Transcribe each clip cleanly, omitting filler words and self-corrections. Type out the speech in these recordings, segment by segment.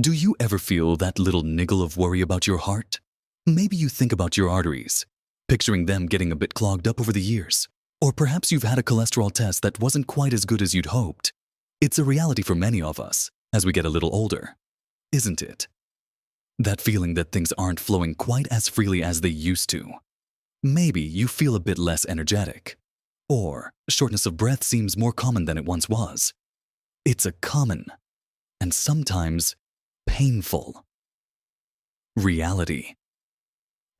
Do you ever feel that little niggle of worry about your heart? Maybe you think about your arteries, picturing them getting a bit clogged up over the years. Or perhaps you've had a cholesterol test that wasn't quite as good as you'd hoped. It's a reality for many of us as we get a little older, isn't it? That feeling that things aren't flowing quite as freely as they used to. Maybe you feel a bit less energetic. Or shortness of breath seems more common than it once was. It's a common, and sometimes painful, reality.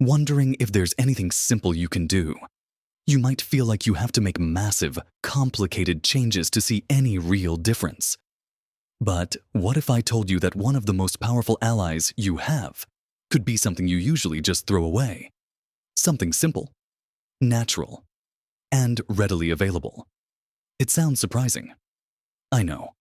Wondering if there's anything simple you can do. You might feel like you have to make massive, complicated changes to see any real difference. But what if I told you that one of the most powerful allies you have could be something you usually just throw away? Something simple, natural, and readily available. It sounds surprising. I know.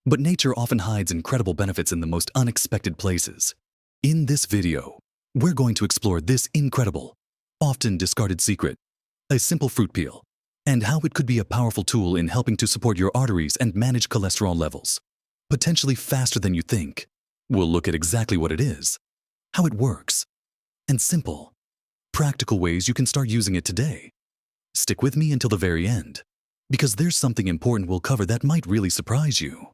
But nature often hides incredible benefits in the most unexpected places. In this video, we're going to explore this incredible, often discarded secret, a simple fruit peel, and how it could be a powerful tool in helping to support your arteries and manage cholesterol levels, potentially faster than you think. We'll look at exactly what it is, how it works, and simple, practical ways you can start using it today. Stick with me until the very end, because there's something important we'll cover that might really surprise you.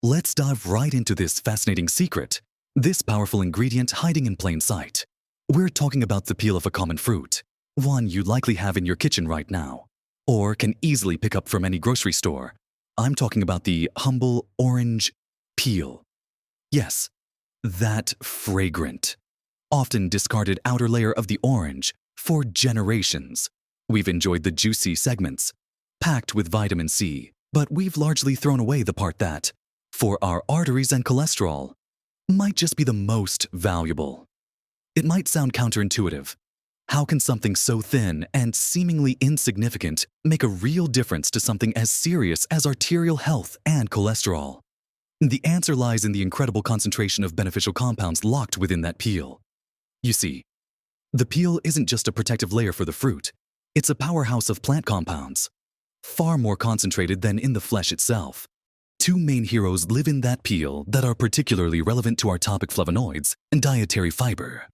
Let's dive right into this fascinating secret, this powerful ingredient hiding in plain sight. We're talking about the peel of a common fruit, one you likely have in your kitchen right now, or can easily pick up from any grocery store. I'm talking about the humble orange peel. Yes, that fragrant, often discarded outer layer of the orange for generations. We've enjoyed the juicy segments, packed with vitamin C, but we've largely thrown away the part that, for our arteries and cholesterol, might just be the most valuable. It might sound counterintuitive. How can something so thin and seemingly insignificant make a real difference to something as serious as arterial health and cholesterol? The answer lies in the incredible concentration of beneficial compounds locked within that peel. You see, the peel isn't just a protective layer for the fruit. It's a powerhouse of plant compounds, far more concentrated than in the flesh itself. Two main heroes live in that peel that are particularly relevant to our topic: flavonoids and dietary fiber.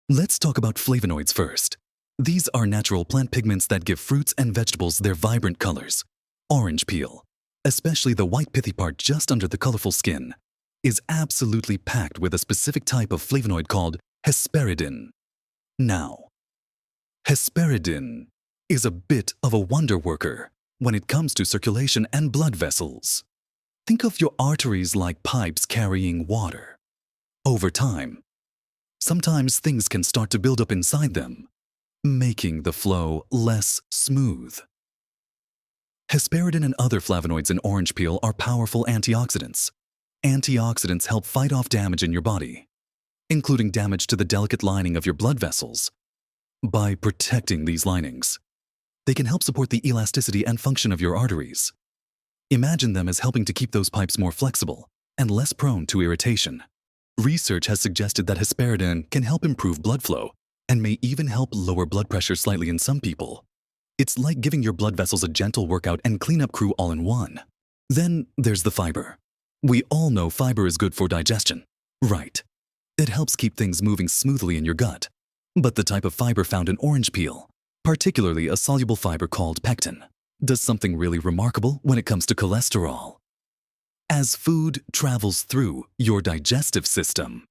Let's talk about flavonoids first. These are natural plant pigments that give fruits and vegetables their vibrant colors. Orange peel, especially the white pithy part just under the colorful skin, is absolutely packed with a specific type of flavonoid called hesperidin. Now, hesperidin is a bit of a wonder worker when it comes to circulation and blood vessels. Think of your arteries like pipes carrying water. Over time, sometimes things can start to build up inside them, making the flow less smooth. Hesperidin and other flavonoids in orange peel are powerful antioxidants. Antioxidants help fight off damage in your body, including damage to the delicate lining of your blood vessels. By protecting these linings, they can help support the elasticity and function of your arteries. Imagine them as helping to keep those pipes more flexible and less prone to irritation. Research has suggested that hesperidin can help improve blood flow and may even help lower blood pressure slightly in some people. It's like giving your blood vessels a gentle workout and cleanup crew all in one. Then there's the fiber. We all know fiber is good for digestion, right? It helps keep things moving smoothly in your gut. But the type of fiber found in orange peel, particularly a soluble fiber called pectin, does something really remarkable when it comes to cholesterol. As food travels through your digestive system,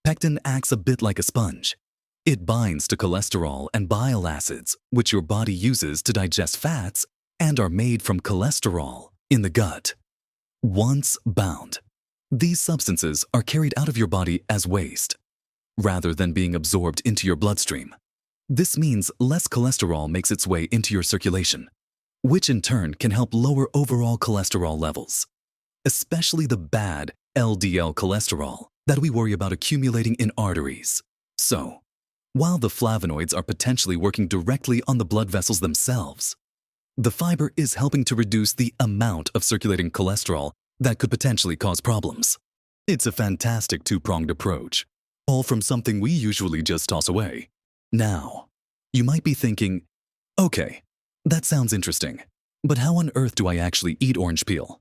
pectin acts a bit like a sponge. It binds to cholesterol and bile acids, which your body uses to digest fats and are made from cholesterol in the gut. Once bound, these substances are carried out of your body as waste, rather than being absorbed into your bloodstream. This means less cholesterol makes its way into your circulation, which in turn can help lower overall cholesterol levels, especially the bad LDL cholesterol that we worry about accumulating in arteries. So, while the flavonoids are potentially working directly on the blood vessels themselves, the fiber is helping to reduce the amount of circulating cholesterol that could potentially cause problems. It's a fantastic two-pronged approach, all from something we usually just toss away. Now, you might be thinking, okay, that sounds interesting, but how on earth do I actually eat orange peel?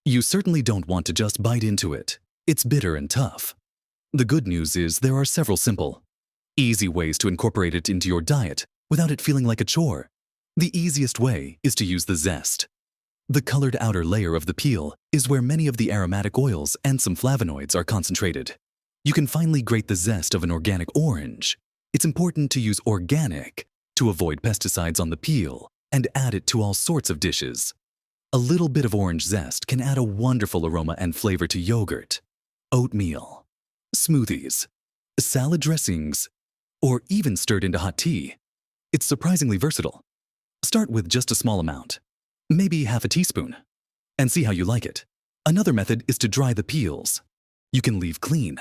You certainly don't want to just bite into it. It's bitter and tough. The good news is there are several simple, easy ways to incorporate it into your diet without it feeling like a chore. The easiest way is to use the zest. The colored outer layer of the peel is where many of the aromatic oils and some flavonoids are concentrated. You can finely grate the zest of an organic orange. It's important to use organic to avoid pesticides on the peel and add it to all sorts of dishes. A little bit of orange zest can add a wonderful aroma and flavor to yogurt, oatmeal, smoothies, salad dressings, or even stirred into hot tea. It's surprisingly versatile. Start with just a small amount, maybe half a teaspoon, and see how you like it. Another method is to dry the peels. You can leave clean,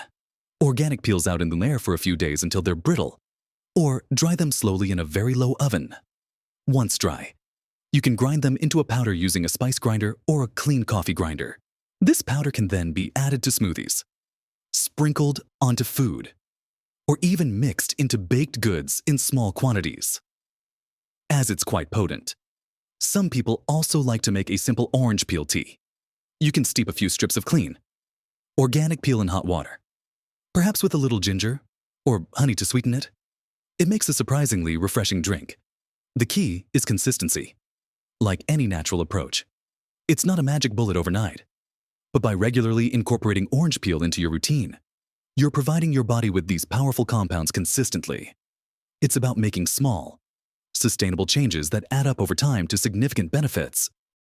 organic peels out in the air for a few days until they're brittle, or dry them slowly in a very low oven. Once dry, you can grind them into a powder using a spice grinder or a clean coffee grinder. This powder can then be added to smoothies, sprinkled onto food, or even mixed into baked goods in small quantities. As it's quite potent, some people also like to make a simple orange peel tea. You can steep a few strips of clean, organic peel in hot water, perhaps with a little ginger or honey to sweeten it. It makes a surprisingly refreshing drink. The key is consistency. Like any natural approach, it's not a magic bullet overnight, but by regularly incorporating orange peel into your routine, you're providing your body with these powerful compounds consistently. It's about making small, sustainable changes that add up over time to significant benefits.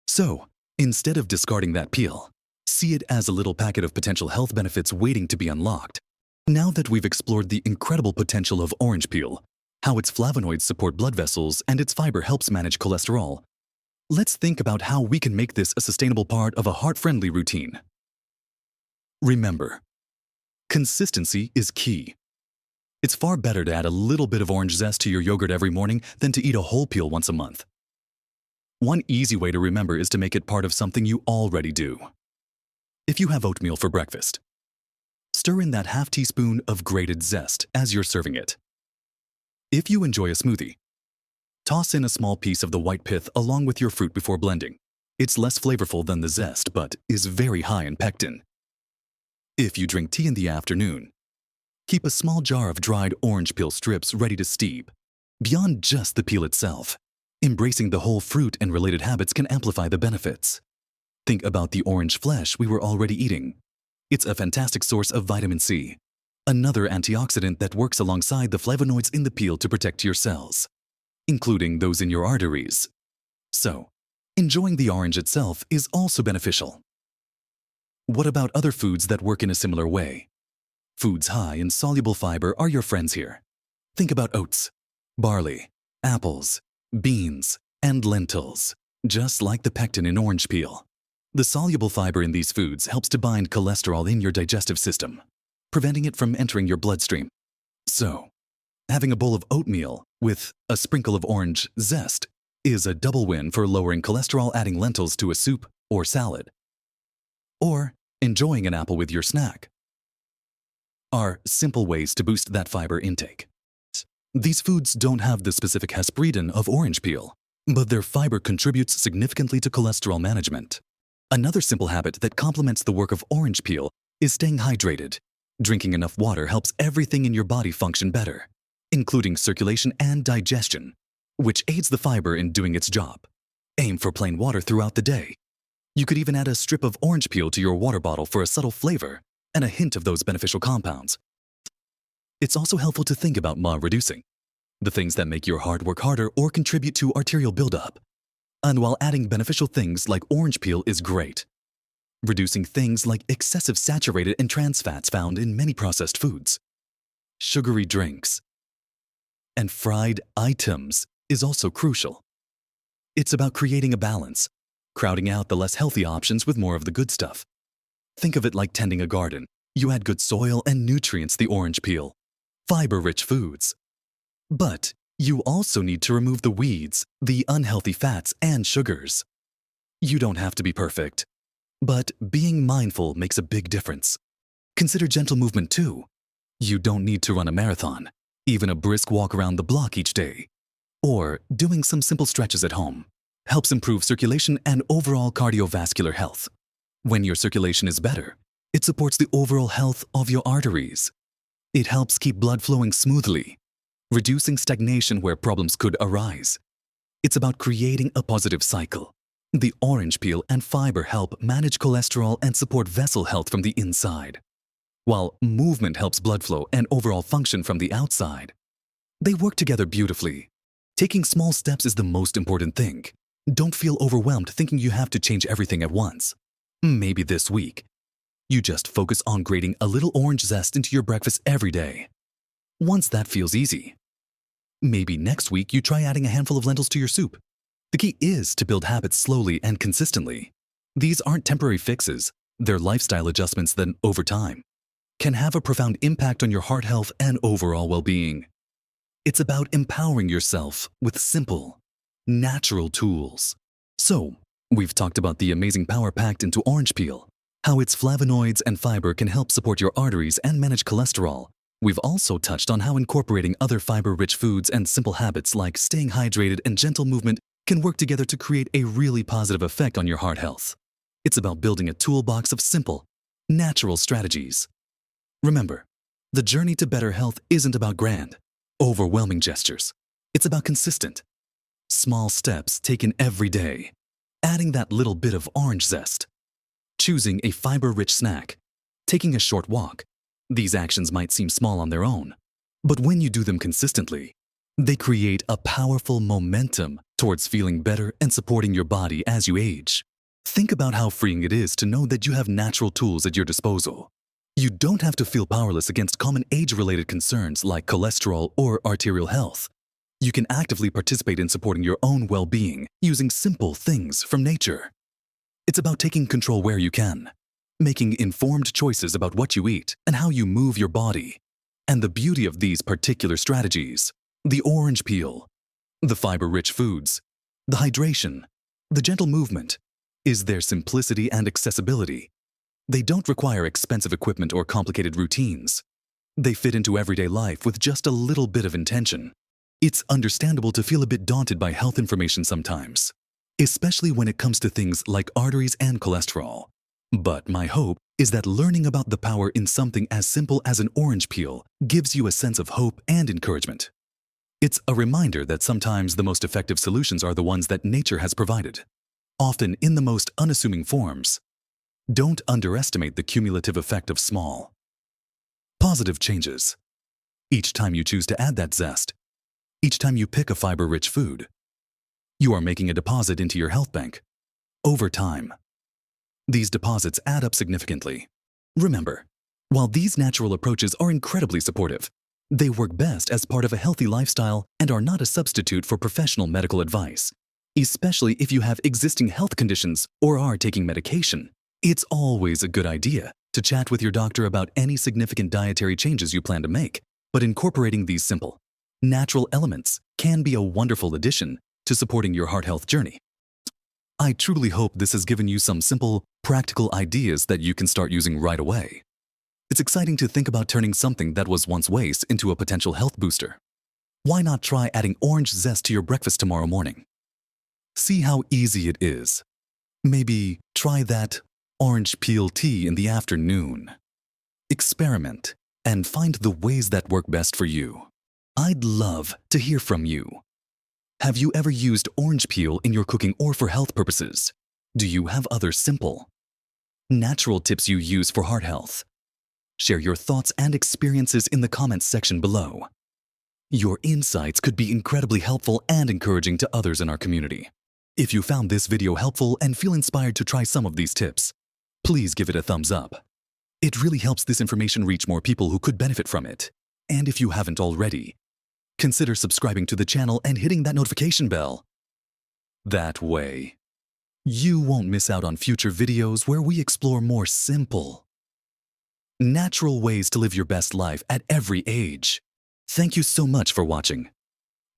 So, instead of discarding that peel, see it as a little packet of potential health benefits waiting to be unlocked. Now that we've explored the incredible potential of orange peel, how its flavonoids support blood vessels and its fiber helps manage cholesterol, let's think about how we can make this a sustainable part of a heart-friendly routine. Remember, consistency is key. It's far better to add a little bit of orange zest to your yogurt every morning than to eat a whole peel once a month. One easy way to remember is to make it part of something you already do. If you have oatmeal for breakfast, stir in that half teaspoon of grated zest as you're serving it. If you enjoy a smoothie, toss in a small piece of the white pith along with your fruit before blending. It's less flavorful than the zest, but is very high in pectin. If you drink tea in the afternoon, keep a small jar of dried orange peel strips ready to steep. Beyond just the peel itself, embracing the whole fruit and related habits can amplify the benefits. Think about the orange flesh we were already eating. It's a fantastic source of vitamin C, another antioxidant that works alongside the flavonoids in the peel to protect your cells, including those in your arteries. So, enjoying the orange itself is also beneficial. What about other foods that work in a similar way? Foods high in soluble fiber are your friends here. Think about oats, barley, apples, beans, and lentils, just like the pectin in orange peel. The soluble fiber in these foods helps to bind cholesterol in your digestive system, preventing it from entering your bloodstream. So, having a bowl of oatmeal with a sprinkle of orange zest is a double win for lowering cholesterol, adding lentils to a soup or salad, or enjoying an apple with your snack. Are simple ways to boost that fiber intake. These foods don't have the specific hesperidin of orange peel, but their fiber contributes significantly to cholesterol management. Another simple habit that complements the work of orange peel is staying hydrated. Drinking enough water helps everything in your body function better, including circulation and digestion, which aids the fiber in doing its job. Aim for plain water throughout the day. You could even add a strip of orange peel to your water bottle for a subtle flavor and a hint of those beneficial compounds. It's also helpful to think about reducing the things that make your heart work harder or contribute to arterial buildup. And while adding beneficial things like orange peel is great, reducing things like excessive saturated and trans fats found in many processed foods, sugary drinks, and fried items is also crucial. It's about creating a balance, crowding out the less healthy options with more of the good stuff. Think of it like tending a garden. You add good soil and nutrients, the orange peel, fiber-rich foods. But you also need to remove the weeds, the unhealthy fats and sugars. You don't have to be perfect, but being mindful makes a big difference. Consider gentle movement too. You don't need to run a marathon, even a brisk walk around the block each day, or doing some simple stretches at home helps improve circulation and overall cardiovascular health. When your circulation is better, it supports the overall health of your arteries. It helps keep blood flowing smoothly, reducing stagnation where problems could arise. It's about creating a positive cycle. The orange peel and fiber help manage cholesterol and support vessel health from the inside, while movement helps blood flow and overall function from the outside. They work together beautifully. Taking small steps is the most important thing. Don't feel overwhelmed thinking you have to change everything at once. Maybe this week, you just focus on grating a little orange zest into your breakfast every day. Once that feels easy, maybe next week you try adding a handful of lentils to your soup. The key is to build habits slowly and consistently. These aren't temporary fixes, they're lifestyle adjustments that, over time, can have a profound impact on your heart health and overall well-being. It's about empowering yourself with simple, natural tools. So, we've talked about the amazing power packed into orange peel, how its flavonoids and fiber can help support your arteries and manage cholesterol. We've also touched on how incorporating other fiber-rich foods and simple habits like staying hydrated and gentle movement can work together to create a really positive effect on your heart health. It's about building a toolbox of simple, natural strategies. Remember, the journey to better health isn't about grand, overwhelming gestures. It's about consistent, small steps taken every day, adding that little bit of orange zest, choosing a fiber-rich snack, taking a short walk. These actions might seem small on their own, but when you do them consistently, they create a powerful momentum towards feeling better and supporting your body as you age. Think about how freeing it is to know that you have natural tools at your disposal. You don't have to feel powerless against common age-related concerns like cholesterol or arterial health. You can actively participate in supporting your own well-being using simple things from nature. It's about taking control where you can, making informed choices about what you eat and how you move your body. And the beauty of these particular strategies, the orange peel, the fiber-rich foods, the hydration, the gentle movement, is their simplicity and accessibility. They don't require expensive equipment or complicated routines. They fit into everyday life with just a little bit of intention. It's understandable to feel a bit daunted by health information sometimes, especially when it comes to things like arteries and cholesterol. But my hope is that learning about the power in something as simple as an orange peel gives you a sense of hope and encouragement. It's a reminder that sometimes the most effective solutions are the ones that nature has provided, often in the most unassuming forms. Don't underestimate the cumulative effect of small, positive changes. Each time you choose to add that zest, each time you pick a fiber-rich food, you are making a deposit into your health bank. Over time, these deposits add up significantly. Remember, while these natural approaches are incredibly supportive, they work best as part of a healthy lifestyle and are not a substitute for professional medical advice. Especially if you have existing health conditions or are taking medication, it's always a good idea to chat with your doctor about any significant dietary changes you plan to make. But incorporating these simple, natural elements can be a wonderful addition to supporting your heart health journey. I truly hope this has given you some simple, practical ideas that you can start using right away. It's exciting to think about turning something that was once waste into a potential health booster. Why not try adding orange zest to your breakfast tomorrow morning? See how easy it is. Maybe try that orange peel tea in the afternoon. Experiment and find the ways that work best for you. I'd love to hear from you. Have you ever used orange peel in your cooking or for health purposes? Do you have other simple, natural tips you use for heart health? Share your thoughts and experiences in the comments section below. Your insights could be incredibly helpful and encouraging to others in our community. If you found this video helpful and feel inspired to try some of these tips, please give it a thumbs up. It really helps this information reach more people who could benefit from it. And if you haven't already, consider subscribing to the channel and hitting that notification bell. That way, you won't miss out on future videos where we explore more simple, natural ways to live your best life at every age. Thank you so much for watching.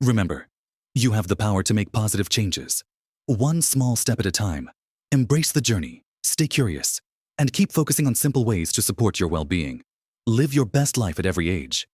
Remember, you have the power to make positive changes, one small step at a time. Embrace the journey, stay curious, and keep focusing on simple ways to support your well-being. Live your best life at every age.